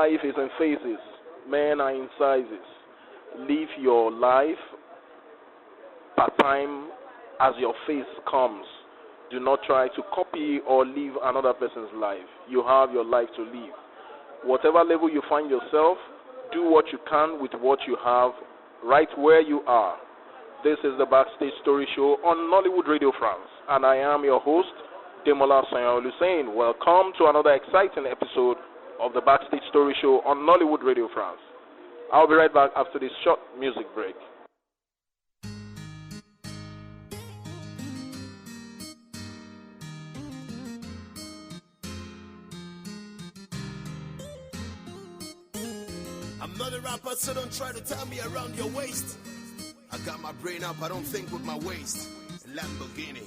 Life is in phases. Men are in sizes. Live your life part time as your phase comes. Do not try to copy or live another person's life. You have your life to live. Whatever level you find yourself, do what you can with what you have right where you are. This is the Backstage Story Show on Nollywood Radio-France, and I am your host, Demola-Sanyaolu, saying welcome to another exciting episode of the Backstage Story Show on Nollywood Radio-France. I'll be right back after this short music break. I'm not a rapper, so don't try to tie me around your waist. I got my brain up, I don't think with my waist. Lamborghini,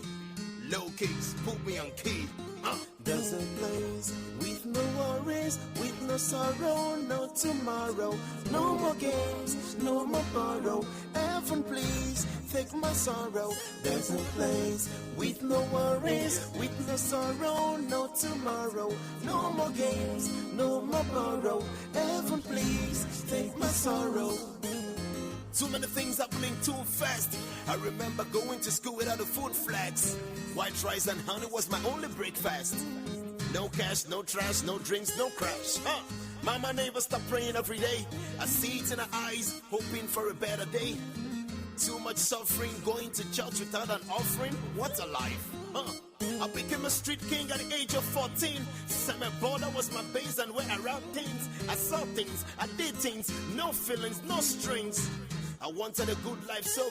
low kicks, put me on key. There's a place with no worries, with no sorrow, no tomorrow. No more games, no more borrow. Heaven, please take my sorrow. There's a place with no worries, with no sorrow, no tomorrow. No more games, no more borrow. Heaven, please take my sorrow. Too many things happening too fast. I remember going to school without a food flags. White rice and honey was my only breakfast. No cash, no trash, no drinks, no crash. Mama never stopped praying every day. I see it in her eyes, hoping for a better day. Too much suffering, going to church without an offering. What a life. I became a street king at the age of 14. Semi border was my base and where around things. I saw things, I did things, no feelings, no strings. I wanted a good life so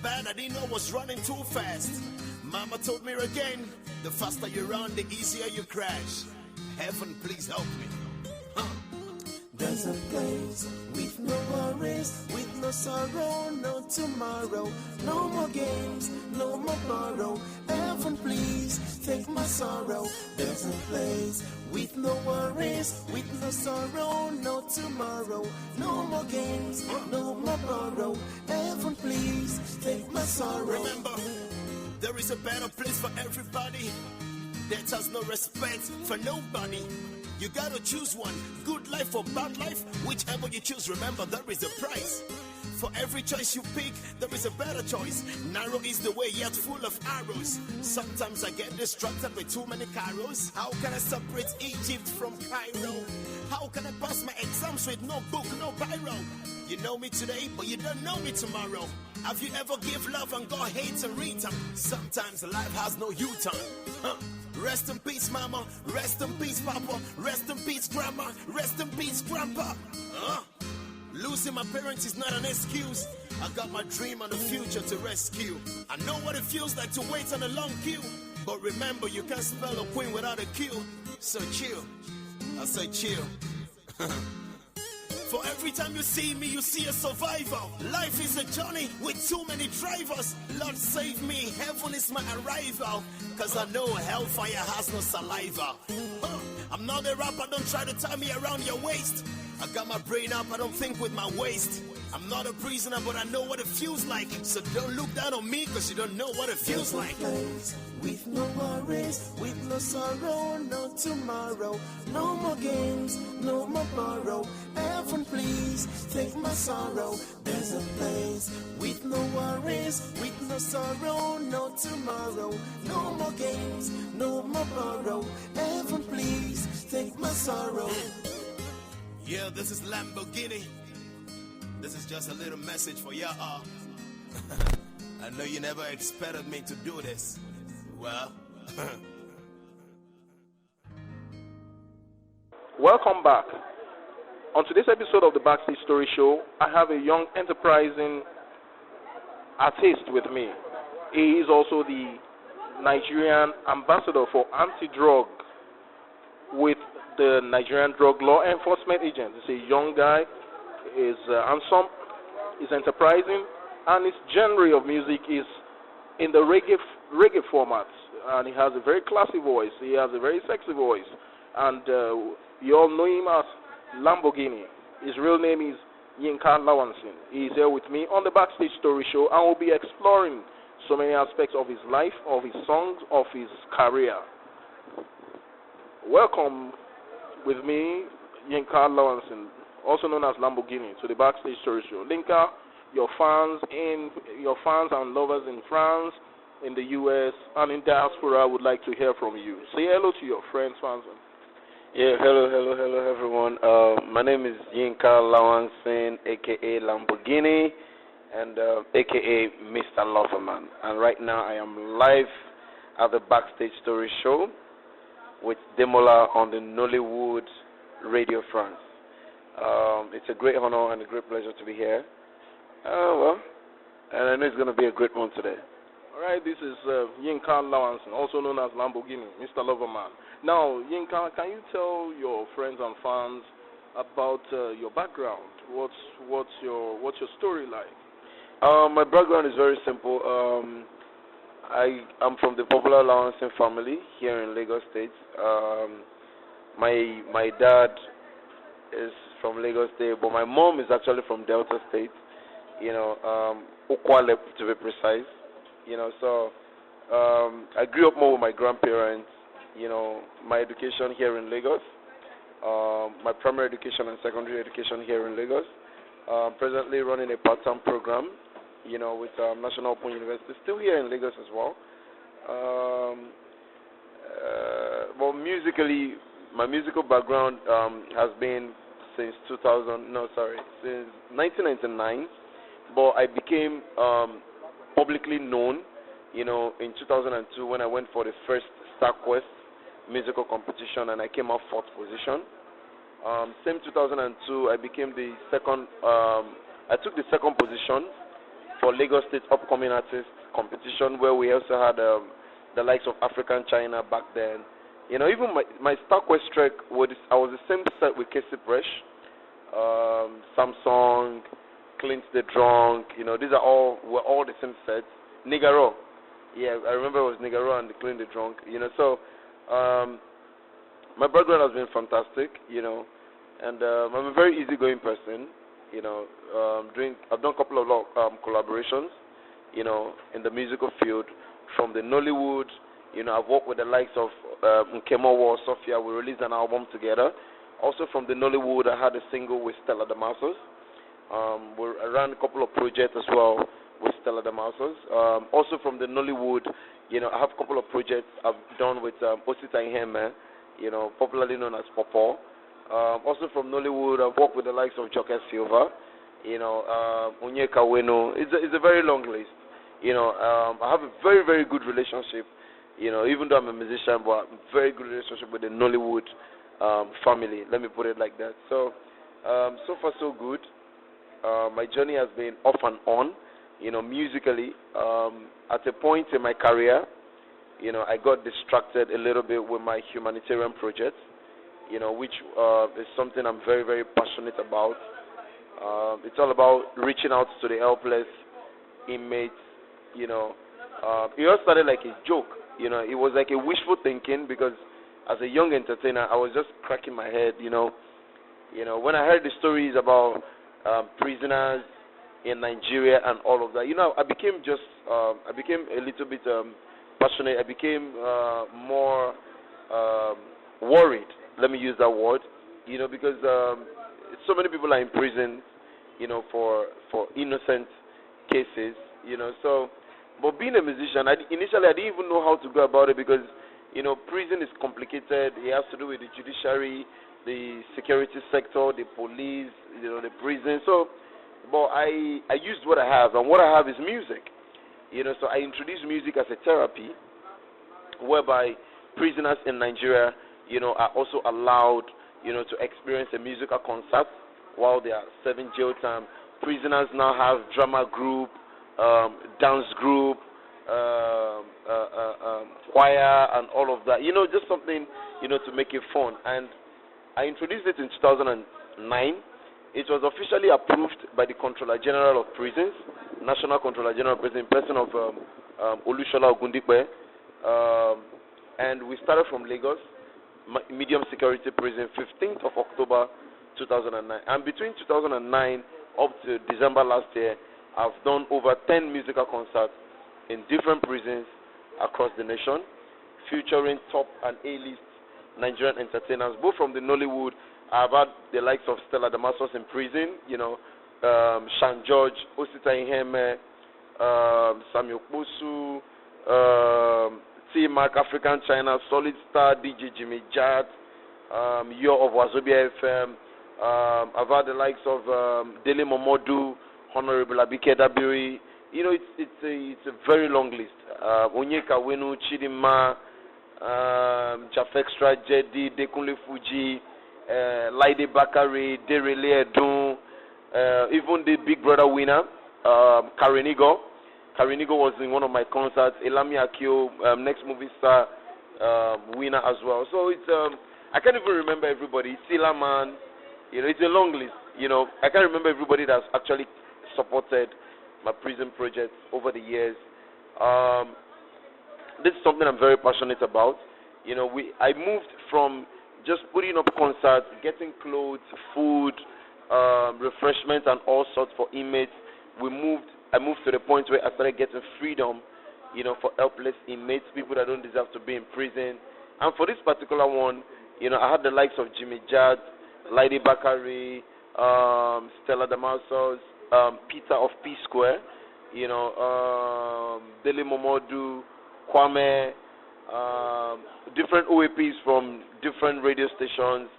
bad I didn't know I was running too fast. Mama told me again, the faster you run, the easier you crash. Heaven, please help me. There's a place with no worries, with no sorrow, no tomorrow. No more games, no more borrow. Heaven, please take my sorrow. There's a place with no worries, with no sorrow, no tomorrow. No more games, no more borrow. Heaven, please take my sorrow. Remember, there is a better place for everybody that has no respect for nobody. You gotta choose one, good life or bad life. Whichever you choose, remember there is a price. For every choice you pick, there is a better choice. Narrow is the way, yet full of arrows. Sometimes I get distracted with too many carols. How can I separate Egypt from Cairo? How can I pass my exams with no book, no biro? You know me today, but you don't know me tomorrow. Have you ever give love and got hate and return? Sometimes life has no U-turn. Rest in peace, mama. Rest in peace, papa. Rest in peace, grandma. Rest in peace, grandpa. Losing my parents is not an excuse. I got my dream and the future to rescue. I know what it feels like to wait on a long queue. But remember, you can't spell a queen without a Q. So chill. I say chill. For every time you see me, you see a survivor. Life is a journey with too many drivers. Lord save me, heaven is my arrival. Cause I know hellfire has no saliva. I'm not a rapper, don't try to tie me around your waist. I got my brain up, I don't think with my waist. I'm not a prisoner, but I know what it feels like. So don't look down on me, cause you don't know what it feels like. With no worries, with no sorrow, no tomorrow. No more games, no more borrow. Heaven, please take my sorrow. There's a place with no worries, with no sorrow, no tomorrow. No more games, no more borrow. Heaven, please take my sorrow. Yeah, this is Lamborghini. This is just a little message for y'all. I know you never expected me to do this. Well, Welcome back. On today's episode of the Backstage Story Show, I have a young enterprising artist with me. He is also the Nigerian ambassador for anti-drug with the Nigerian Drug Law Enforcement Agency. He's a young guy, is handsome, is enterprising, and his genre of music is in the reggae format. And he has a very classy voice. He has a very sexy voice. And you all know him as Lamborghini. His real name is Yinka-Lawanson. He is here with me on the Backstage Story Show, and we'll be exploring so many aspects of his life, of his songs, of his career. Welcome with me, Yinka-Lawanson, also known as Lamborghini, to the Backstage Story Show. Linka, your fans and lovers in France, in the U.S., and in diaspora would like to hear from you. Say hello to your friends, fans. Yeah, hello, everyone. My name is Yinka-Lawanson, a.k.a. Lamborghini, and a.k.a. Mr. Loverman. And right now I am live at the Backstage Story Show with Demola on the Nollywood-Radio-France. It's a great honor and a great pleasure to be here. And I know it's going to be a great one today. All right, this is Yinka-Lawanson, also known as Lamborghini, Mr. Loverman. Now, Yinka, can you tell your friends and fans about your background? What's your story like? My background is very simple. I am from the popular Lawanson family here in Lagos State. My dad is from Lagos State, but my mom is actually from Delta State. Ukwale to be precise. So I grew up more with my grandparents. My education here in Lagos, my primary education and secondary education here in Lagos. Presently running a part-time program, with National Open University, still here in Lagos as well. Well, musically, my musical background has been since 1999, but I became publicly known, in 2002 when I went for the first StarQuest musical competition and I came out 4th position. Same 2002, I became the second. I took the 2nd position for Lagos State Upcoming Artist competition, where we also had the likes of African China back then. Even my StarQuest track I was the same set with Casey Fresh, Samsung, Clint the Drunk. These were all the same sets. Nigaro, yeah, I remember it was Nigaro and Clint the Drunk. So my background has been fantastic. And I'm a very easygoing person. I've done a couple of collaborations, in the musical field. From the Nollywood, I've worked with the likes of Nkemo Sophia. We released an album together. Also from the Nollywood, I had a single with Stella Damasos. I ran a couple of projects as well with Stella Damasos. Also from the Nollywood, I have a couple of projects I've done with Osita Iheme, popularly known as Popo. Also from Nollywood, I've worked with the likes of Joker Silva, Onyeka Weno. It's a very long list. I have a very, very good relationship, even though I'm a musician, but a very good relationship with the Nollywood family. Let me put it like that. So, so far so good. My journey has been off and on, musically. At a point in my career, I got distracted a little bit with my humanitarian project, which is something I'm very, very passionate about. It's all about reaching out to the helpless inmates. It all started like a joke. It was like a wishful thinking, because as a young entertainer, I was just cracking my head. When I heard the stories about prisoners in Nigeria and all of that, I became a little bit passionate. I became more worried. Let me use that word. Because so many people are in prison, for innocent cases, So, but being a musician, initially I didn't even know how to go about it, because, prison is complicated. It has to do with the judiciary, the security sector, the police, the prison. So, but I used what I have, and what I have is music. So I introduced music as a therapy, whereby prisoners in Nigeria, are also allowed, to experience a musical concert while they are serving jail time. Prisoners now have drama group, dance group, choir, and all of that. Just something, to make it fun. And I introduced it in 2009. It was officially approved by the Controller General of Prisons, National Controller General of Prisons, in person of Olushola Ogundipe. And we started from Lagos, medium security prison, 15th of October 2009. And between 2009 up to December last year, I've done over 10 musical concerts in different prisons across the nation, featuring top and A-list Nigerian entertainers, both from the Nollywood I've had the likes of Stella Damasos in prison, Shan George, Osita Iheme, Samuel Kbusu, T Mark, African China, Solid Star, DJ Jimmy Jad, Yo of Wazobia FM. I've had the likes of Dele Momodu, Honourable a.k.a. It's a very long list. Onyeka Wenu, Chidima, Jafextra, Jedi, Dekunle Fuji, Laide Bakari, Derele Edun, even the Big Brother winner, Karenigo. Karenigo was in one of my concerts. Elami Akio, next movie star winner as well. So it's I can't even remember everybody. Sila Man, it's a long list. I can't remember everybody that's actually supported my prison project over the years. This is something I'm very passionate about. I moved from just putting up concerts, getting clothes, food, refreshments, and all sorts for inmates. I moved to the point where I started getting freedom, for helpless inmates, people that don't deserve to be in prison. And for this particular one, I had the likes of Jimmy Jad, Laide Bakari, Stella Damasos, Peter of P Square, Dele Momodu, Kwame, different OAPs from different radio stations.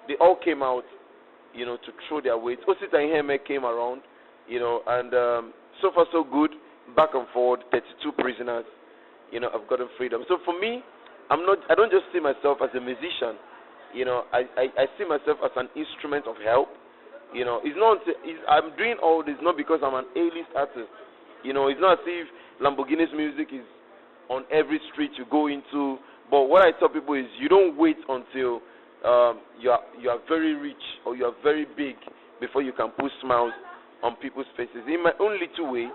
They all came out, to throw their weight. Osita Iheme came around, and so far so good. Back and forward, 32 prisoners, I've gotten freedom. So for me, I don't just see myself as a musician. I see myself as an instrument of help. I'm doing all this not because I'm an A-list artist. It's not as if Lamborghini's music is on every street you go into. But what I tell people is you don't wait until you are very rich or you are very big before you can put smiles on people's faces. In my own little way,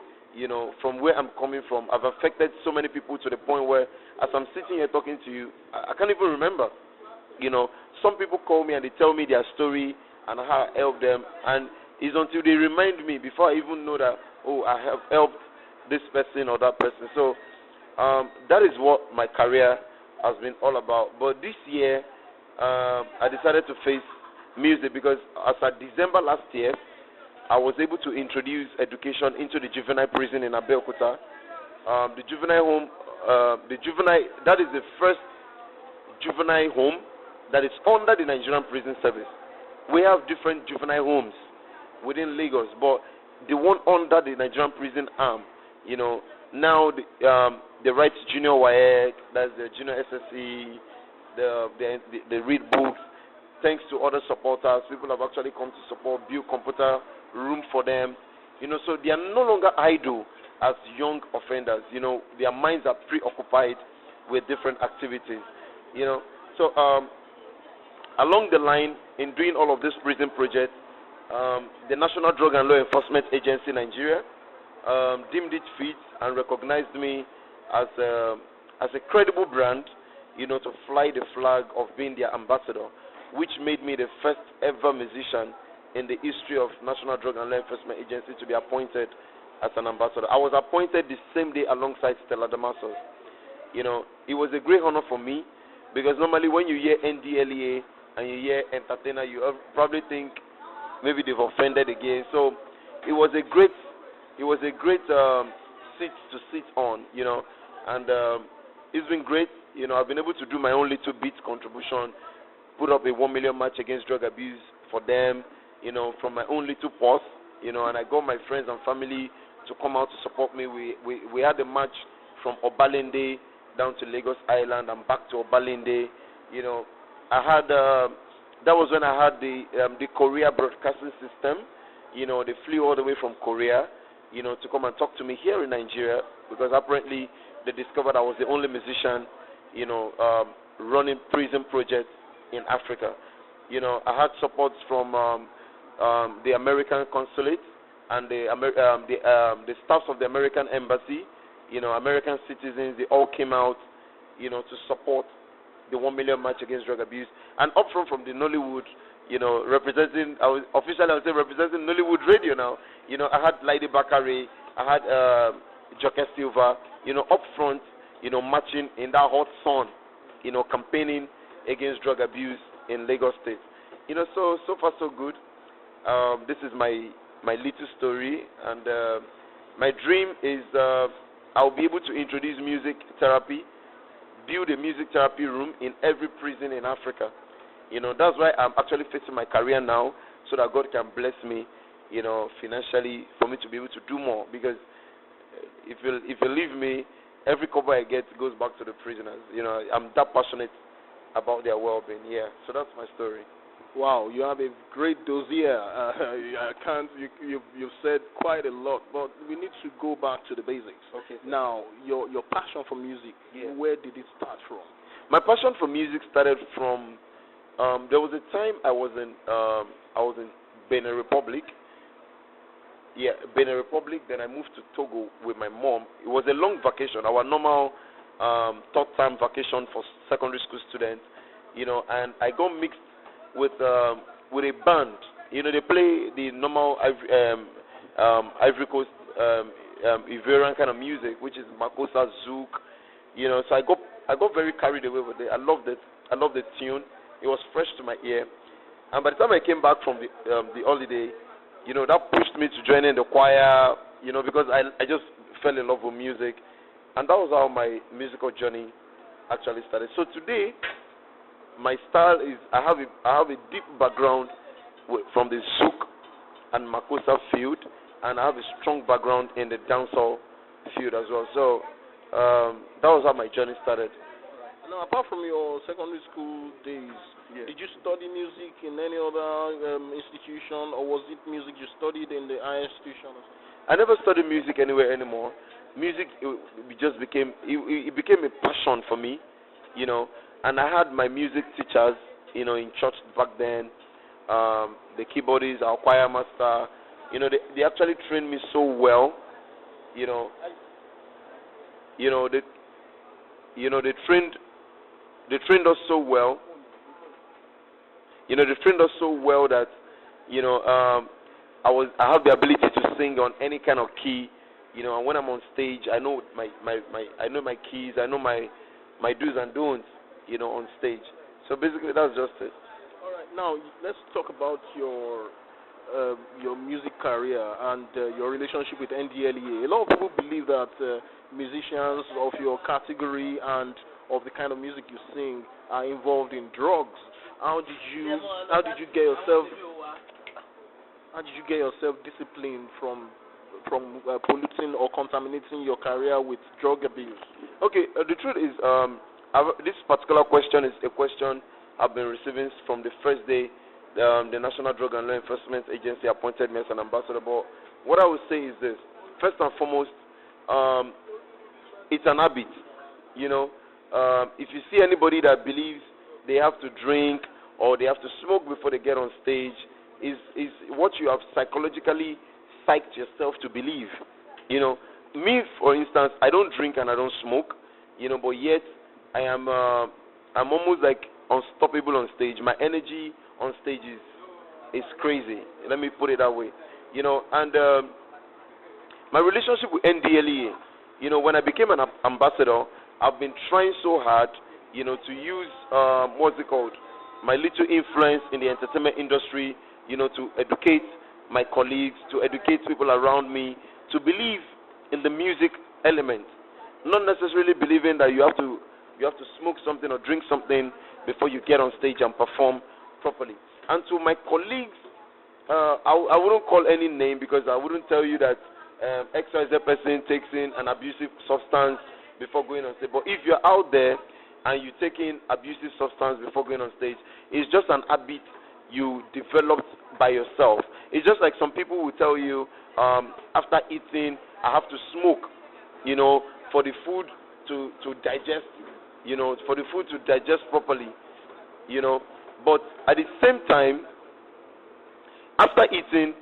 from where I'm coming from, I've affected so many people to the point where as I'm sitting here talking to you, I can't even remember. Some people call me and they tell me their story and how I helped them, and it's until they remind me before I even know that, I have helped this person or that person. So that is what my career has been all about. But this year, I decided to face music because as of December last year, I was able to introduce education into the juvenile prison in Abeokuta. The juvenile home, that is the first juvenile home that is under the Nigerian Prison Service. We have different juvenile homes within Lagos, but the one under the Nigerian prison arm, now the right junior WAEC, that's the junior SSC, they read books. Thanks to other supporters, people have actually come to support, build computer room for them. So they are no longer idle as young offenders. Their minds are preoccupied with different activities. So along the line, in doing all of this prison project, the National Drug and Law Enforcement Agency Nigeria deemed it fit and recognized me as a credible brand, to fly the flag of being their ambassador, which made me the first ever musician in the history of National Drug and Law Enforcement Agency to be appointed as an ambassador. I was appointed the same day alongside Stella Damasos. It was a great honor for me because normally when you hear NDLEA and you hear entertainer, you probably think maybe they've offended again. So it was a great seat to sit on, and it's been great. I've been able to do my own little bit contribution, put up a 1 million march against drug abuse for them, from my own little purse, and I got my friends and family to come out to support me. We had a march from Obalende down to Lagos Island and back to Obalende. I had that was when I had the Korea broadcasting system. They flew all the way from Korea, to come and talk to me here in Nigeria because apparently they discovered I was the only musician, running prison projects in Africa. I had support from the American consulate and the staffs of the American embassy. American citizens, they all came out, to support the 1 million march against drug abuse. And up front from the Nollywood, representing Nollywood Radio now. I had Laide Bakari, I had Joke Silva, up front, marching in that hot sun, campaigning against drug abuse in Lagos State. So far so good. This is my little story, and my dream is I'll be able to introduce music therapy, build a music therapy room in every prison in Africa. That's why I'm actually facing my career now, so that God can bless me, financially, for me to be able to do more. Because if you leave me, every cover I get goes back to the prisoners. I'm that passionate about their well-being. Yeah, so that's my story. Wow, you have a great dossier. You've said quite a lot, but we need to go back to the basics. Okay. Now, your passion for music, where did it start from? My passion for music started from, there was a time I was in Benin Republic. Yeah, Benin Republic. Then I moved to Togo with my mom. It was a long vacation, our normal third-time vacation for secondary school students. And I got mixed with a band. They play the normal Ivory Coast Ivorian kind of music, which is Makossa, Zouk. So I got very carried away with it. I loved it. I loved the tune. It was fresh to my ear. And by the time I came back from the holiday, that pushed me to join in the choir. Because I just fell in love with music, and that was how my musical journey actually started. So today, my style is I have a deep background from the Zouk and Makossa field, and I have a strong background in the dancehall field as well. So that was how my journey started. Now, apart from your secondary school days, did you study music in any other institution, or was it music you studied in the higher institution? I never studied music anywhere anymore. Music it became a passion for me, And I had my music teachers, in church back then, the keyboardist, our choir master, they actually trained me so well, they trained us so well, they trained us so well that, I have the ability to sing on any kind of key, and when I'm on stage, I know my keys, I know my do's and don'ts, on stage. So basically, that's just it. All right. Now let's talk about your music career and your relationship with NDLEA. A lot of people believe that musicians of your category and of the kind of music you sing are involved in drugs. How did you get yourself disciplined from polluting or contaminating your career with drug abuse? Okay. The truth is, this particular question is a question I've been receiving from the first day the National Drug and Law Enforcement Agency appointed me as an ambassador. But what I would say is this: first and foremost, it's an habit. If you see anybody that believes they have to drink or they have to smoke before they get on stage, is what you have psychologically psyched yourself to believe. Me, for instance, I don't drink and I don't smoke. But yet I'm almost like unstoppable on stage. My energy on stage is crazy. Let me put it that way. And my relationship with NDLEA, when I became an ambassador, I've been trying so hard, to use my little influence in the entertainment industry, to educate my colleagues, to educate people around me, to believe in the music element, not necessarily believing that you have to smoke something or drink something before you get on stage and perform properly. And to my colleagues, I wouldn't call any name because I wouldn't tell you that XYZ person takes in an abusive substance before going on stage. But if you're out there and you take in abusive substance before going on stage, it's just an habit you developed by yourself. It's just like some people will tell you, after eating, I have to smoke, for the food to digest, for the food to digest properly, But at the same time, after eating,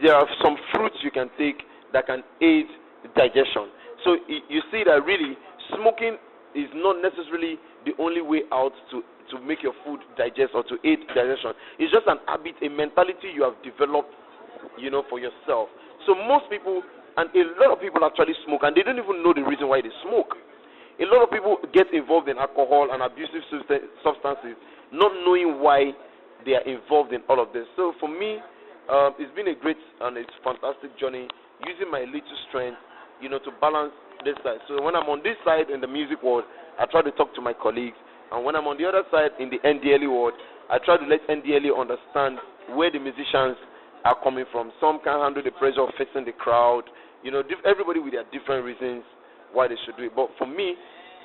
there are some fruits you can take that can aid digestion. So you see that really smoking is not necessarily the only way out to make your food digest or to aid digestion. It's just an habit, a mentality you have developed, for yourself. So most people, and a lot of people actually smoke, and they don't even know the reason why they smoke. A lot of people get involved in alcohol and abusive substances, not knowing why they are involved in all of this. So for me, it's been a great and it's fantastic journey using my little strength, to balance this side. So when I'm on this side in the music world, I try to talk to my colleagues, and when I'm on the other side in the NDLE world, I try to let NDLE understand where the musicians are coming from. Some can't handle the pressure of facing the crowd. Everybody with their different reasons why they should do it. But for me,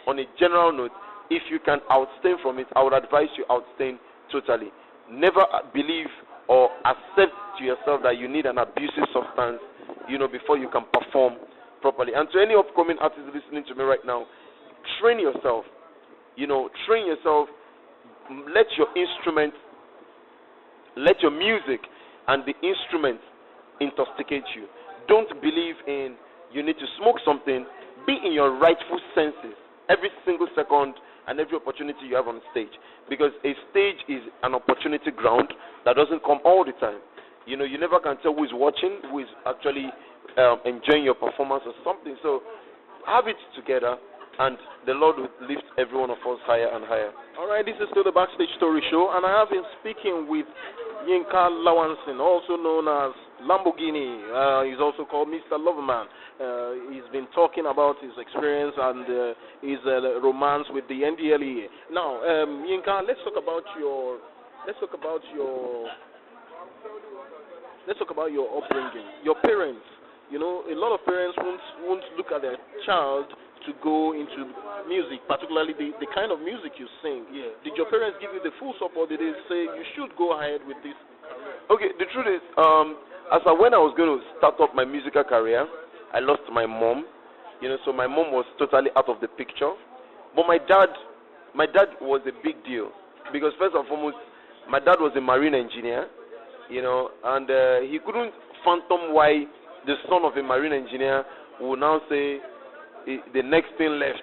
on a general note, if you can abstain from it, I would advise you abstain totally. Never believe or accept to yourself that you need an abusive substance, before you can perform properly. And to any upcoming artists listening to me right now, train yourself. Train yourself. Let your instrument, let your music and the instrument intoxicate you. Don't believe in you need to smoke something. Be in your rightful senses every single second and every opportunity you have on stage. Because a stage is an opportunity ground that doesn't come all the time. You never can tell who is watching, who is actually enjoying your performance or something. So have it together, and the Lord will lift every one of us higher and higher. All right, this is still the Backstage Story Show, and I have been speaking with Yinka-Lawanson, also known as Lamborghini. He's also called Mr. Loverman. He's been talking about his experience and his romance with the NDLE. Now, Yinka, let's talk about your upbringing. Your parents. A lot of parents won't look at their child to go into music, particularly the kind of music you sing. Yeah. Did your parents give you the full support? Did they say you should go ahead with this career? Okay, the truth is, when I was going to start up my musical career, I lost my mom. So my mom was totally out of the picture. But my dad was a big deal, because first and foremost, my dad was a marine engineer, and he couldn't fathom why the son of a marine engineer would now say the next thing left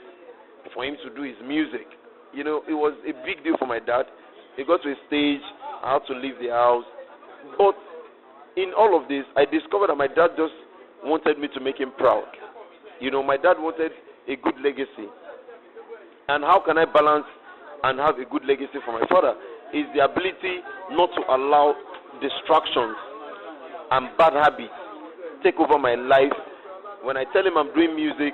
for him to do is music. It was a big deal for my dad. He got to a stage, I had to leave the house. But in all of this, I discovered that my dad just wanted me to make him proud. My dad wanted a good legacy. And how can I balance and have a good legacy for my father? Is the ability not to allow distractions and bad habits take over my life. When I tell him I'm doing music,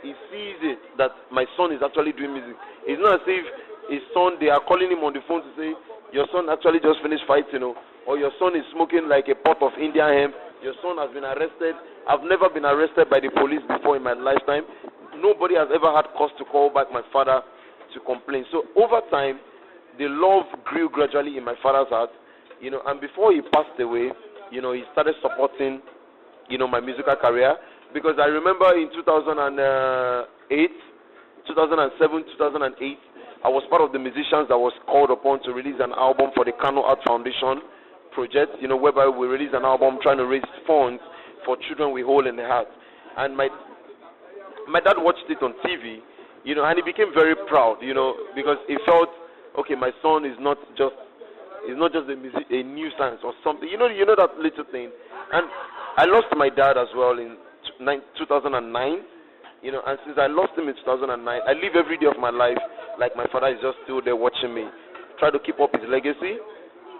he sees it that my son is actually doing music. It's not as if his son, they are calling him on the phone to say, your son actually just finished fighting, or your son is smoking like a pot of Indian hemp, your son has been arrested. I've never been arrested by the police before in my lifetime. Nobody has ever had cause to call back my father to complain. So over time, the love grew gradually in my father's heart, and before he passed away, he started supporting my musical career, because I remember in 2008, 2007, 2008, I was part of the musicians that was called upon to release an album for the Kano Art Foundation project, whereby we released an album trying to raise funds for children with hole in the heart. And my dad watched it on TV, and he became very proud, because he felt, okay, my son is not just a nuisance or something, you know that little thing. And I lost my dad as well in 2009, and since I lost him in 2009, I live every day of my life like my father is just still there watching me. Try to keep up his legacy,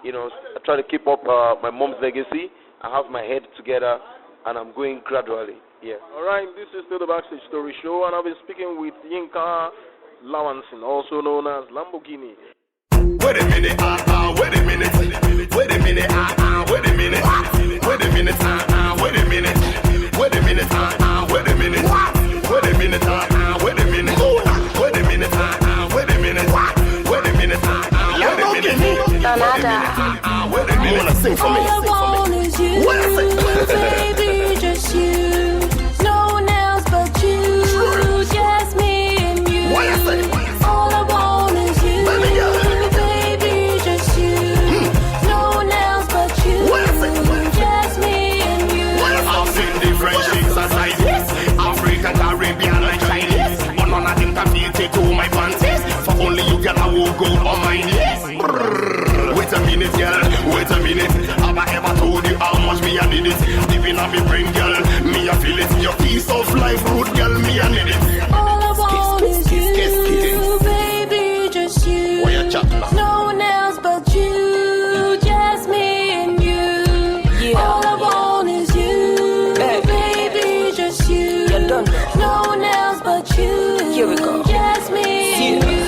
I try to keep up my mom's legacy. I have my head together, and I'm going gradually. Yeah. All right, this is still the Backstage Story Show, and I've been speaking with Yinka-Lawanson, also known as Lamborghini. Wait a minute, wait a minute, wait a minute, wait a minute, wait a minute, wait a minute, wait a minute, wait a minute, wait a minute, wait a minute, wait a minute, wait a minute, wait a minute, wait a minute, wait a minute, wanna sing for me? All I want is you, baby, just you. No one else but you, just me and you. All I want is you, baby, just you. No one else but you, just me and you. I've seen different shapes and sizes, African, Caribbean, and Chinese, but none of them can fit to my panties. For only you, girl, I will go on my knees. Wait a minute, girl, wait a minute. Have I ever told you how much me I need it? Deep in my brain, girl, me I feel it. Your piece of life, root, girl, me I need it. All I want is you, baby, just you. Why you chatting now? No one else but you, don't know. No one else but you. Here we go. Just me and you.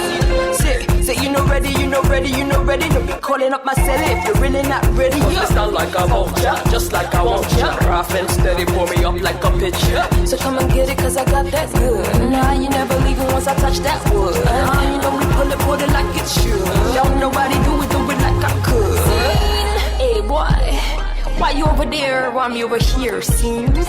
Say you not ready, you not ready, you not ready. Don't be calling up my cell if you're really not ready. I stand like I want ya, just like I want ya. Rough and steady, pour me up like a pitcher. So come and get it, cause I got that good. Nah, you never leaving once I touch that wood. You know we pull it like it should. Don't nobody do it like I could. Hey boy, why you over there while me over here, seems?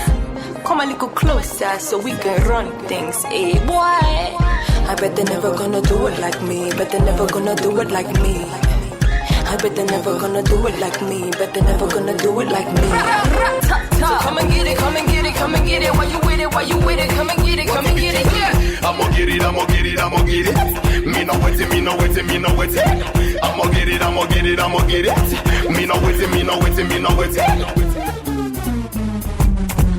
Come a little closer so we can run things. Hey boy, I bet they're never gonna do it like me. Bet they're never gonna do it like me. I bet they're never gonna do it like me. Bet they're never gonna do it like me. So come and get it, come and get it, come and get it. Why you with it, why you with it? Come and get it, come and get it, yeah. I'ma get it, I'ma get it, I'ma get it. Me no wait it, me no wait it, me no wait it. I'ma get it, I'ma get it, I'ma get it. Me no wait it, me no wait it, me no wait it.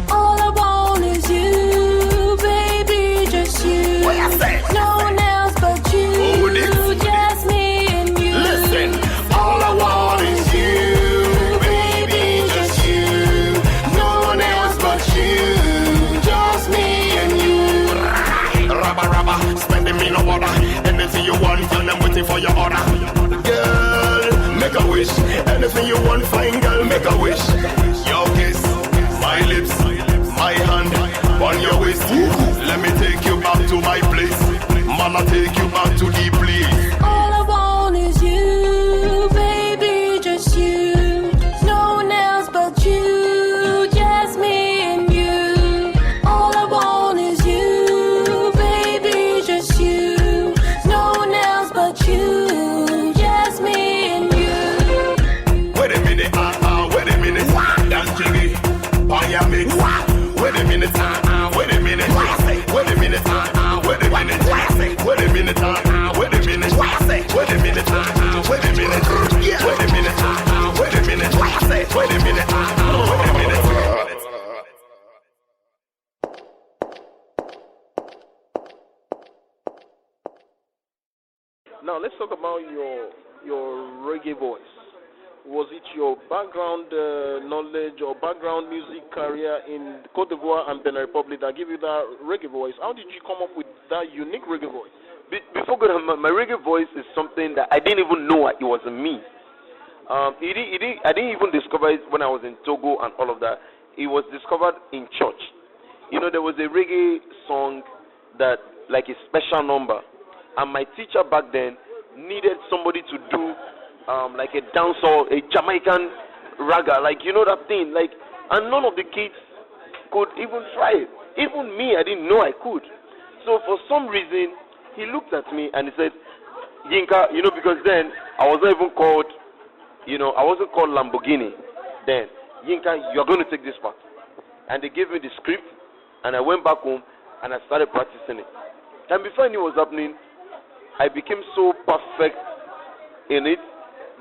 All I want is you, baby, just you. What you say? No one else but you. Oh, this. Just me and you. Listen, all I want is you, baby, just you. No one else but you, just me and you. Rabba, rabba, spending me no bother. Anything you want, and I'm waiting for your order. Girl, make a wish. Anything you want, fine girl, make a wish. Your kiss, my lips, my hand on your waist. Let me take you back to my place. Man, I'll take you back to the place. All I want is you, baby, just you. No one else but you, just me and you. All I want is you, baby, just you. No one else but you, just me and you. Wait a minute, wait a minute. That's jiggy. On your mix. Wait a minute, wait a minute. Wait a minute, wait a minute. Wait a minute, wait a minute. Wait a minute, wait a minute. Wait a minute, wait a minute. Wait a minute, wait a minute. Wait a minute. Now let's talk about your reggae voice. Was it your background knowledge or background music career in Cote d'Ivoire and Benin Republic that gave you that reggae voice? How did you come up with that unique reggae voice? Before God, my reggae voice is something that I didn't even know it was me. I didn't even discover it when I was in Togo and all of that. It was discovered in church. You know, there was a reggae song that, like a special number, and my teacher back then needed somebody to do like a dancehall, a Jamaican raga, like, you know that thing, like, and none of the kids could even try it. Even me, I didn't know I could. So for some reason, he looked at me and he said, Yinka, you know, because then I wasn't even called, you know, I wasn't called Lamborghini then. Yinka, you're going to take this part. And they gave me the script, and I went back home and I started practicing it. And before I knew what was happening, I became so perfect in it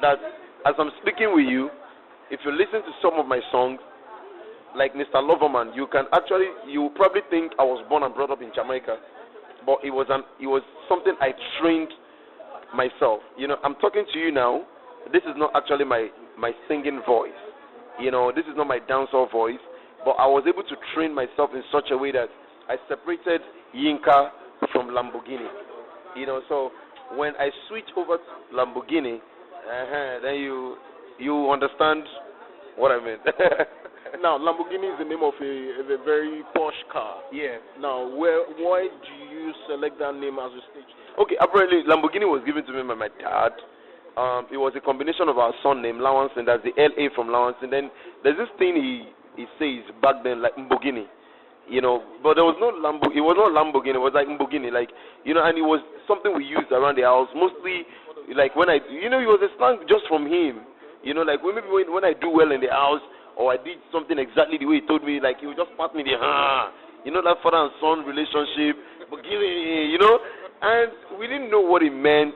that as I'm speaking with you, if you listen to some of my songs, like Mr. Loverman, you probably think I was born and brought up in Jamaica, but it was something I trained myself. You know, I'm talking to you now. This is not actually my singing voice. You know, this is not my dancehall voice, but I was able to train myself in such a way that I separated Yinka from Lamborghini. You know, so when I switch over to Lamborghini, then you understand what I mean. Now, Lamborghini is the name of a very posh car. Yeah. Now, why do you select that name as a stage name? Okay, apparently Lamborghini was given to me by my dad. It was a combination of our son named Lawanson, that's the L.A. from Lawanson. Then there's this thing he says back then, like Mbogini. You know, but there was no it was not Lamborghini, it was like Mbogini, like, you know, and it was something we used around the house, mostly, like when it was a slang just from him, you know, like maybe when I do well in the house, or I did something exactly the way he told me, like he would just pat me the you know, that father and son relationship, Mbogini, you know, and we didn't know what it meant.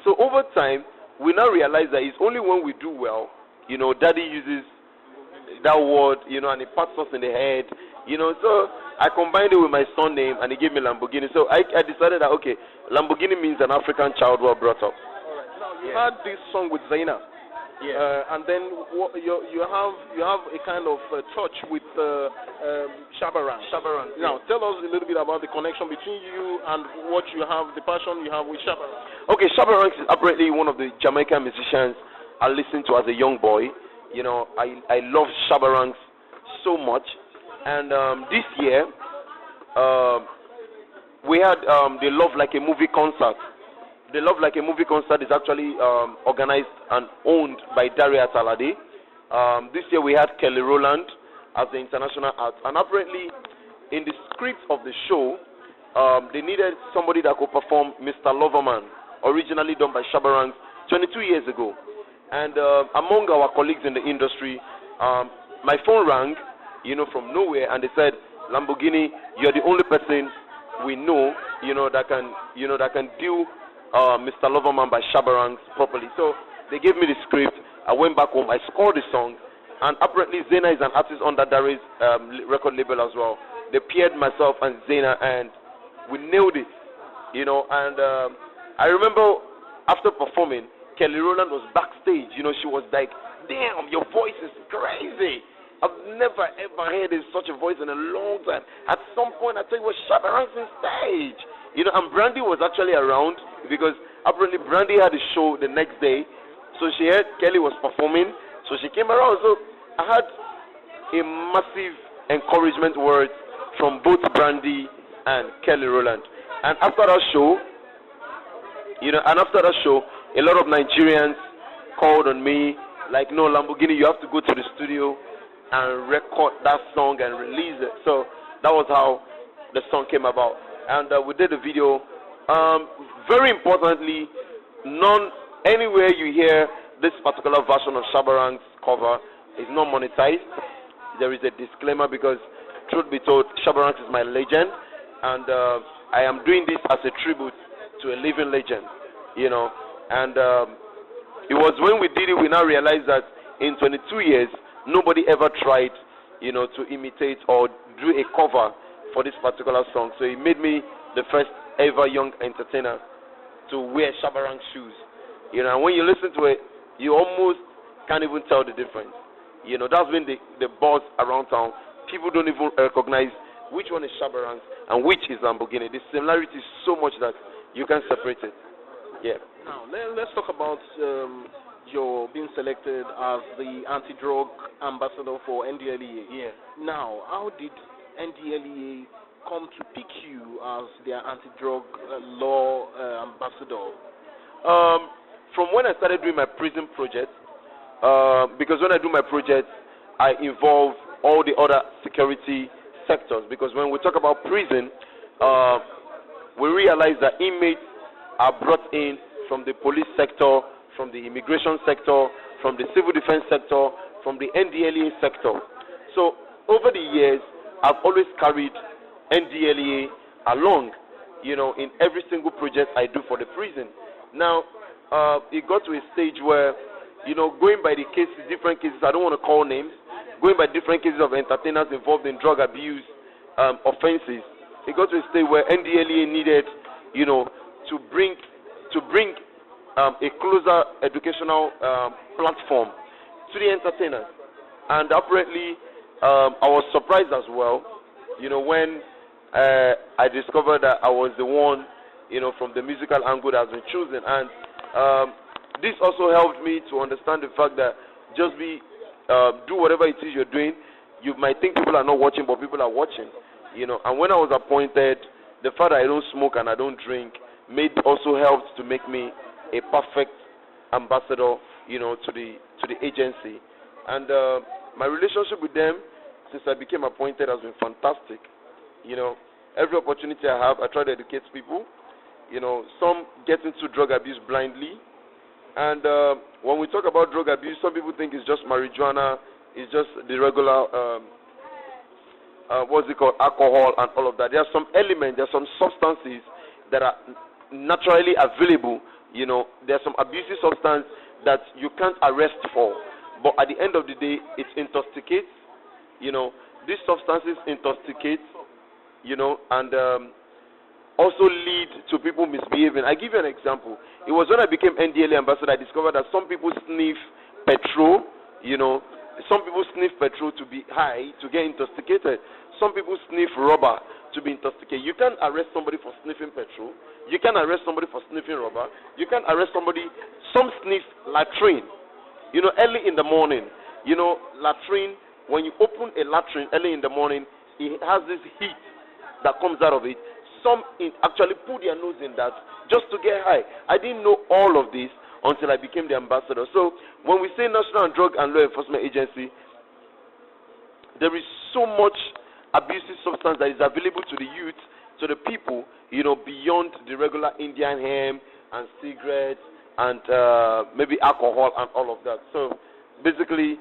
So over time, we now realize that it's only when we do well, you know, daddy uses that word, you know, and it pats us in the head, you know. So I combined it with my son name, and he gave me Lamborghini. So I decided that, okay, Lamborghini means an African child well brought up. All right. Now, you had this song with Zaina. And then you have a kind of touch with Shabarang. Now, tell us a little bit about the connection between you and what you have, the passion you have with Shabarang. Okay, Shabarang is apparently one of the Jamaican musicians I listened to as a young boy. You know, I love Shabarang so much. And this year, we had the Love Like a Movie concert. The Love Like a Movie concert is actually organized and owned by Daria Talade. This year we had Kelly Rowland as the international act. And apparently, in the script of the show, they needed somebody that could perform Mr. Loverman, originally done by Shabarang 22 years ago. And among our colleagues in the industry, my phone rang, you know, from nowhere, and they said, Lamborghini, you're the only person we know, that can do Mr. Loverman by Shabarang properly. So they gave me the script. I went back home. I scored the song, and apparently Zena is an artist under Dari's record label as well. They paired myself and Zena, and we nailed it. And I remember after performing, Kelly Rowland was backstage. She was like, "Damn, your voice is crazy. I've never ever heard such a voice in a long time." At some point, I tell you what, Shabarang's on stage. And Brandy was actually around because apparently Brandy had a show the next day. So she heard Kelly was performing. So she came around. So I had a massive encouragement word from both Brandy and Kelly Rowland. And after that show, a lot of Nigerians called on me like, "No, Lamborghini, you have to go to the studio and record that song and release it." So that was how the song came about. And we did the video. Very importantly, anywhere you hear this particular version of Shabarang's cover is not monetized. There is a disclaimer because, truth be told, Shabarang is my legend, and I am doing this as a tribute to a living legend. And it was when we did it, we now realized that in 22 years, nobody ever tried, to imitate or do a cover for this particular song. So it made me the first ever young entertainer to wear Shabarang shoes. And when you listen to it, you almost can't even tell the difference. That's been the buzz around town. People don't even recognize which one is Shabarang and which is Lamborghini. The similarity is so much that you can't separate it. Yeah. Now, let's talk about your being selected as the anti-drug ambassador for NDLEA. Yeah. Now, how did NDLEA come to pick you as their anti-drug law ambassador? From when I started doing my prison project, because when I do my project, I involve all the other security sectors. Because when we talk about prison, we realize that inmates are brought in from the police sector, from the immigration sector, from the civil defense sector, from the NDLEA sector. So over the years, I've always carried NDLEA along, in every single project I do for the prison. Now, it got to a stage where, going by the cases, different cases, I don't want to call names, going by different cases of entertainers involved in drug abuse offenses, it got to a stage where NDLEA needed, to bring a closer educational platform to the entertainers. And apparently, I was surprised as well, when I discovered that I was the one, from the musical angle that has been chosen. And this also helped me to understand the fact that just do whatever it is you're doing. You might think people are not watching, but people are watching, And when I was appointed, the fact that I don't smoke and I don't drink also helped to make me a perfect ambassador, to the agency. And my relationship with them since I became appointed has been fantastic. Every opportunity I have, I try to educate people. Some get into drug abuse blindly. And when we talk about drug abuse, some people think it's just marijuana, it's just the regular, alcohol and all of that. There are some elements, there are some substances that are naturally available. There are some abusive substances that you can't arrest for. But at the end of the day, it intoxicates. These substances intoxicate, and also lead to people misbehaving. I give you an example. It was when I became NDLEA ambassador I discovered that some people sniff petrol, some people sniff petrol to be high, to get intoxicated. Some people sniff rubber to be intoxicated. You can't arrest somebody for sniffing petrol. You can't arrest somebody for sniffing rubber. You can't arrest somebody. Some sniff latrine. Early in the morning. Latrine, when you open a latrine early in the morning, it has this heat that comes out of it. Some actually put their nose in that just to get high. I didn't know all of this until I became the ambassador. So when we say National Drug and Law Enforcement Agency, there is so much abusive substance that is available to the youth, to the people, beyond the regular Indian hemp and cigarettes and maybe alcohol and all of that. So basically,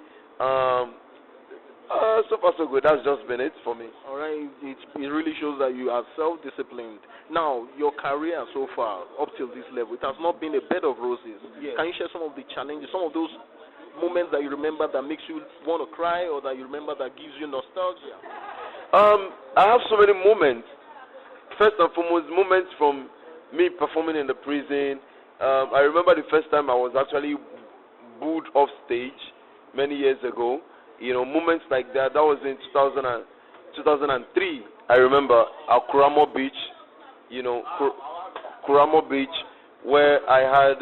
so far so good. That's just been it for me. All right, it really shows that you are self-disciplined. Now, your career so far, up till this level, it has not been a bed of roses. Yes. Can you share some of the challenges, some of those moments that you remember that makes you want to cry, or that you remember that gives you nostalgia? I have so many moments. First and foremost, moments from me performing in the prison. I remember the first time I was actually booed off stage many years ago. Moments like that. That was in 2003. I remember at Kuramo Beach. Kuramo Beach, where I had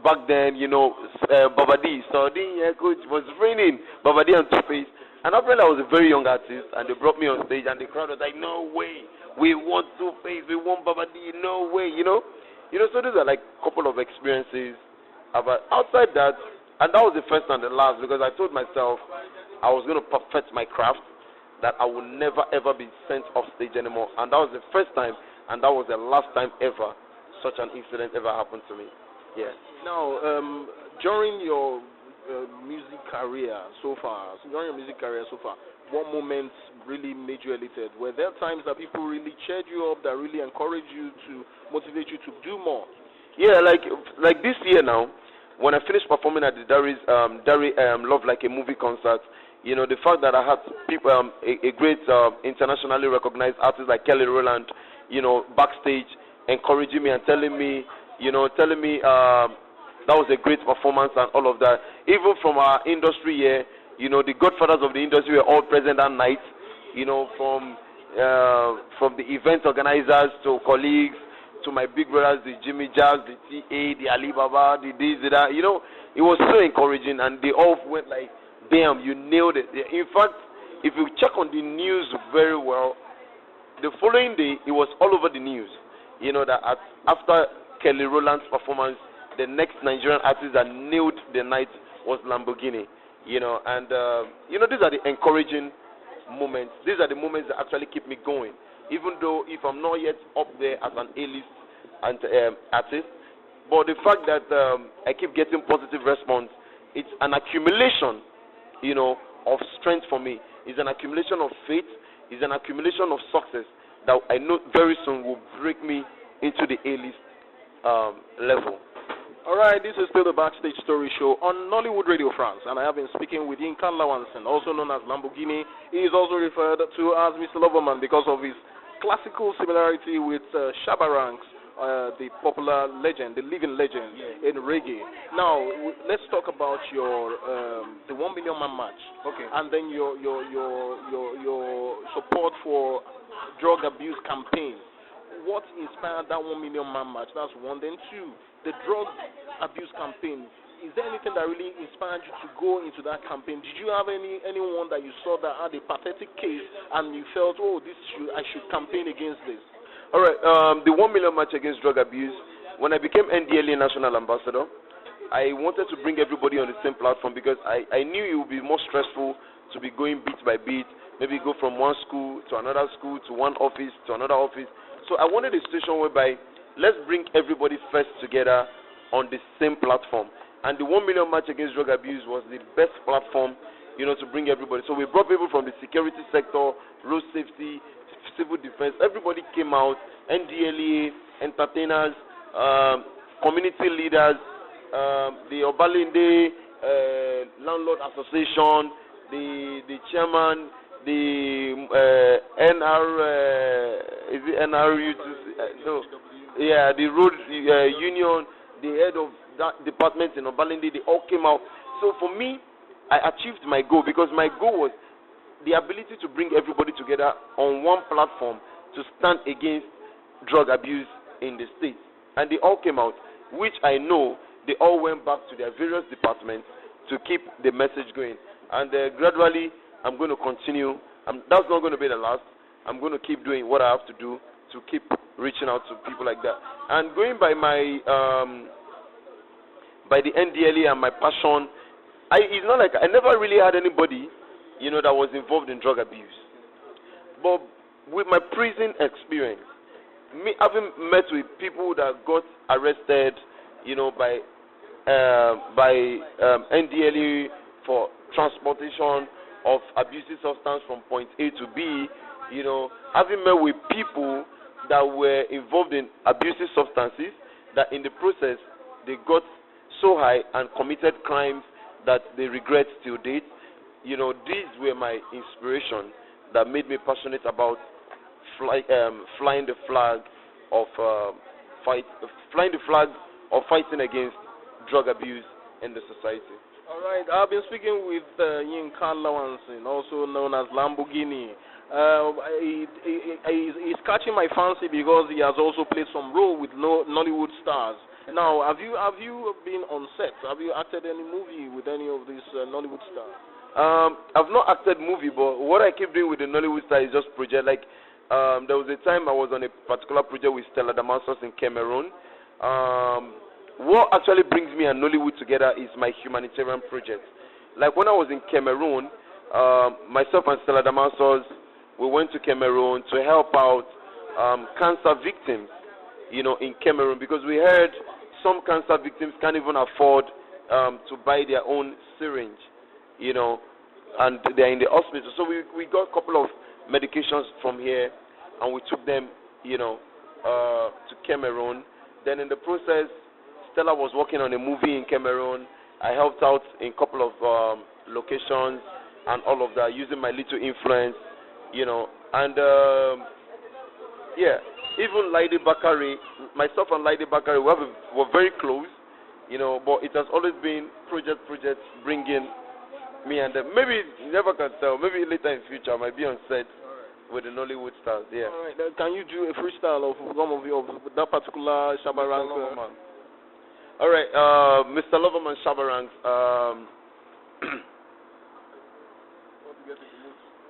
back then, Babadi, Sardine, coach, was raining, Babadi and Two-Face. And apparently I was a very young artist, and they brought me on stage, and the crowd was like, no way, we want Two-Face, we want Babadi, no way, so these are like a couple of experiences. But outside that, and that was the first and the last, because I told myself I was going to perfect my craft, that I would never ever be sent off stage anymore. And that was the first time, and that was the last time ever such an incident ever happened to me. Yes. Now, during your music career so far, what moments really made you elated? Were there times that people really cheered you up, that really encouraged you, to motivate you to do more? Yeah, like this year now, when I finished performing at the Dari Love Like a Movie concert, the fact that I had people, a great internationally recognized artist like Kelly Rowland, backstage encouraging me and telling me that was a great performance and all of that. Even from our industry here, the godfathers of the industry were all present that night, from the event organizers to colleagues, to my big brothers, the Jimmy Jazz, the TA, the Alibaba, the this, the that. It was so encouraging, and they all went like, damn, you nailed it. In fact, if you check on the news very well, the following day, it was all over the news. That after Kelly Rowland's performance, the next Nigerian artist that nailed the night was Lamborghini. These are the encouraging moments. These are the moments that actually keep me going. Even though if I'm not yet up there as an A-list artist, but the fact that I keep getting positive response, it's an accumulation, of strength for me. It's an accumulation of faith. It's an accumulation of success that I know very soon will break me into the A-list level. All right, this is still the Backstage Story Show on Nollywood Radio France, and I have been speaking with Yinka-Lawanson, also known as Lamborghini. He is also referred to as Mr. Loverman because of his classical similarity with Shabba Ranks, the popular legend, the living legend in reggae. Now, let's talk about your the 1 Million Man March, and then your support for drug abuse campaign. What inspired that 1 Million Man March? That's one. Then two, the drug abuse campaign. Is there anything that really inspired you to go into that campaign? Did you have anyone that you saw that had a pathetic case and you felt, oh, I should campaign against this? All right, the 1 Million March Against Drug Abuse, when I became NDLA National Ambassador, I wanted to bring everybody on the same platform because I knew it would be more stressful to be going beat by beat, maybe go from one school to another school, to one office to another office. So I wanted a situation whereby let's bring everybody first together on the same platform. And the 1 Million March Against Drug Abuse was the best platform, to bring everybody. So we brought people from the security sector, road safety, civil defense. Everybody came out, NDLA, entertainers, community leaders, the Obalinde Landlord Association, the chairman, the the road union, the head of that department in Obalende, they all came out. So for me, I achieved my goal because my goal was the ability to bring everybody together on one platform to stand against drug abuse in the state. And they all came out, which I know they all went back to their various departments to keep the message going. And gradually, I'm going to continue. That's not going to be the last. I'm going to keep doing what I have to do to keep reaching out to people like that. And going by my, by the NDLE and my passion, it's not like I never really had anybody, that was involved in drug abuse. But with my prison experience, me having met with people that got arrested, by NDLE for transportation of abusive substance from point A to B, having met with people that were involved in abusive substances, that in the process they got so high and committed crimes that they regret till date. These were my inspiration that made me passionate about flying the flag of fighting against drug abuse in the society. All right, I've been speaking with Yinka-Lawanson, also known as Lamborghini. He's catching my fancy because he has also played some role with Nollywood stars. Now, have you been on set? Have you acted any movie with any of these Nollywood stars? I've not acted movie, but what I keep doing with the Nollywood stars is just project. Like there was a time I was on a particular project with Stella Damasos in Cameroon. What actually brings me and Nollywood together is my humanitarian project. Like when I was in Cameroon, myself and Stella Damasos, we went to Cameroon to help out cancer victims, in Cameroon, because we heard some cancer victims can't even afford to buy their own syringe, and they're in the hospital. So we got a couple of medications from here, and we took them, to Cameroon. Then in the process, Stella was working on a movie in Cameroon. I helped out in a couple of locations and all of that, using my little influence, and even Lady Bakari, myself and Lady Bakari, were very close, but it has always been projects bringing me and them. Maybe you never can tell. Maybe later in future I might be on set with the Nollywood stars. Yeah. All right. Can you do a freestyle of some of that particular Shabarang? All right, Mr. Loverman Shabarang.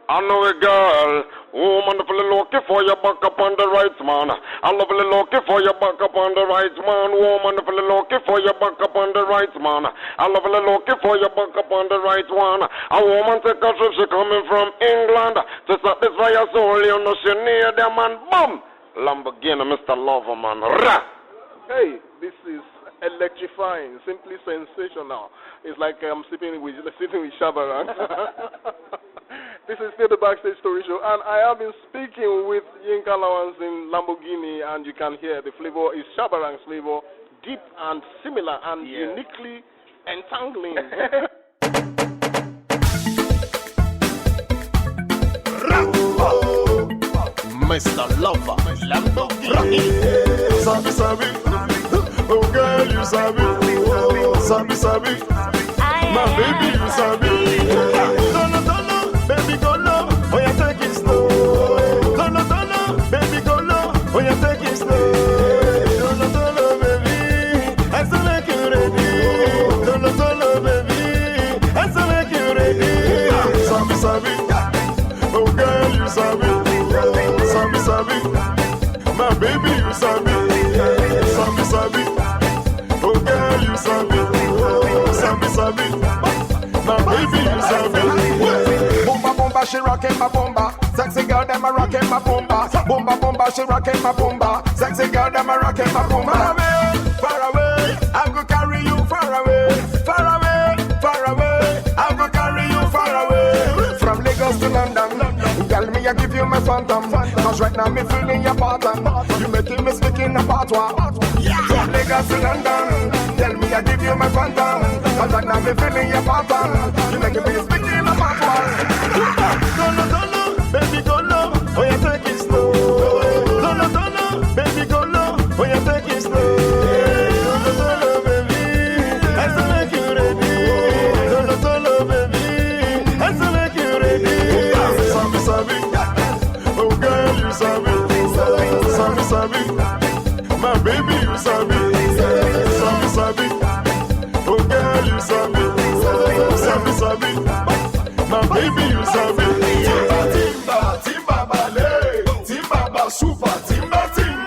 I know a girl, wonderfully lucky for your back up on the right man. I lovely lucky for your back up on the right man. Wonderfully lucky for your back up on the right man. I lovely lucky for your back up on the right one. A woman take a trip, she coming from England to satisfy your soul. You know she near them and boom, Lamborghini, Mr. Loverman. Rah! Hey, this is electrifying, simply sensational. It's like I'm sitting with Shabarang. This is still the Backstage Story Show, and I have been speaking with Yinka-Lawanson Lamborghini, and you can hear the flavor is Shabarang's flavor, deep and similar and uniquely entangling. Mr. Lover, Lamborghini. Sabi, sabi, oh girl, you sabi. Sabi, sabi, my baby, you sabi. Baby, go low, oh you take it slow. Tolo, baby, go low, oh you take it slow. Tolo, baby, I still make you ready. Tolo, baby, I still make you ready. Sabi, sabi, oh girl, you sabi. Sabi, sabi, my baby, you sabi. Sabi, sabi, oh girl, you sabi. Sabi, sabi, my baby, you sabi. She rockin' my bomba, sexy girl them a rockin' my bomba. Bomba, she rockin' my bomba, sexy girl them a rockin' my bomba. Far away, I go carry you far away, far away, far away. I go carry you far away. From Lagos to London, girl me I give you my phantom. Cause right now me feeling your pattern. You making me speaking a patois. From Lagos to London, tell me I give you my phantom. Cause right now me feeling your pattern. You making me speaking a patois. Tolo, baby go low, oh you take it slow. Tolo, baby go low, oh you take it slow. Tolo, baby, sabi. My baby, you sabi. Sabi. Oh girl, you sabi. Sabi. My baby, you sabi. Timba, ballet. Timba, super. Timba, ballet.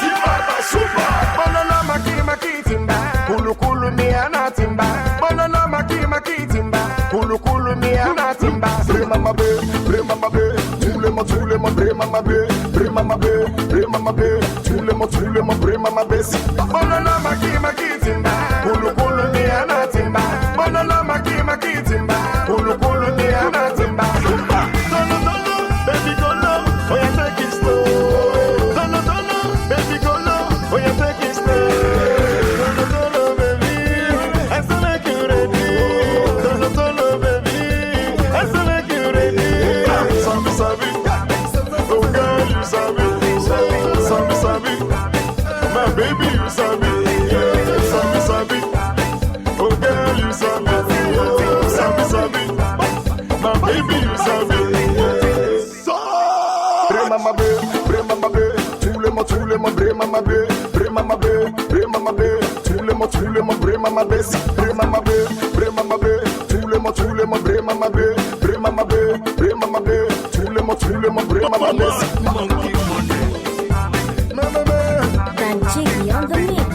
Timba, super. Banana, maki, timba. Kulu, me, ana, timba. Banana, maki, timba. Kulu, me, ana, timba. Brema, my baby. Tulema, brema, my baby. Brema, my baby. Tulema, brema, my baby. Banana, maki, timba. Kulu, me, ana, timba. Banana, maki, timba. Kulu, me, ana, timba. Dono, baby, go low. Oh, you take it slow. Dono, baby, go low. Oh, you take it slow. Dono, baby. I still make you ready. Dono, baby. I still make you ready. Sabi. Oh, girl, you sabi. Sabi. My baby, you sabi. Sabi. Oh, girl, you sabi. Sabi. My baby, you sabi. Brema, my baby. Tulema, brema, my baby. Brema, my baby. Tulema, brema, my baby. Brema, my baby. Tulema, brema, my baby. Brema, my baby. Tulema, brema, my baby. Monkey money. Dan Jiggy on the mix.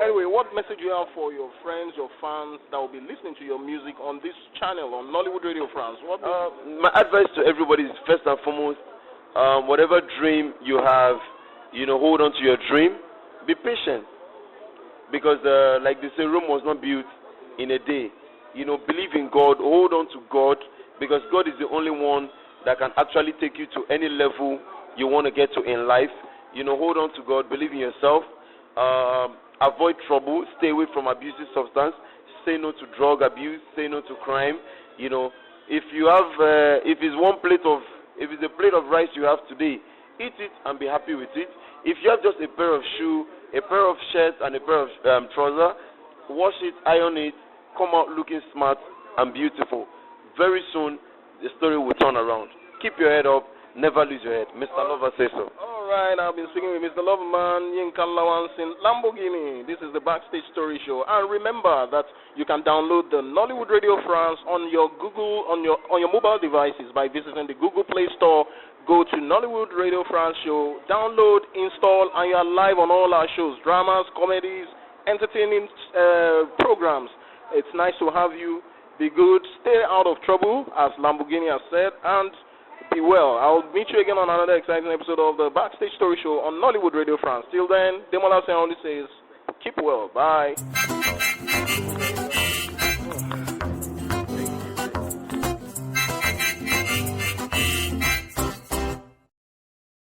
Anyway, what message you have for your friends, your fans that will be listening to your music on this channel on Nollywood Radio France? My advice to everybody is first and foremost, whatever dream you have, hold on to your dream. Be patient, because like they say, Rome was not built in a day. Believe in God, hold on to God, because God is the only one that can actually take you to any level you want to get to in life. Hold on to God, believe in yourself. Avoid trouble, stay away from abusive substance, say no to drug abuse, say no to crime. If you have, if it's a plate of rice you have today, eat it and be happy with it. If you have just a pair of shoes, a pair of shirts and a pair of trousers, wash it, iron it, come out looking smart and beautiful. Very soon, the story will turn around. Keep your head up, never lose your head. Mr. Lover says so. All right, I've been speaking with Mr. Loverman-Yinka-Lawanson, Lamborghini. This is the Backstage Story Show. And remember that you can download the Nollywood Radio France on your mobile devices by visiting the Google Play Store. Go to Nollywood Radio France Show, download, install, and you are live on all our shows, dramas, comedies, entertaining programs. It's nice to have you. Be good, stay out of trouble, as Lamborghini has said, and be well. I'll meet you again on another exciting episode of the Backstage Story Show on Nollywood Radio France. Till then, Demola-sanyaolu says, keep well. Bye.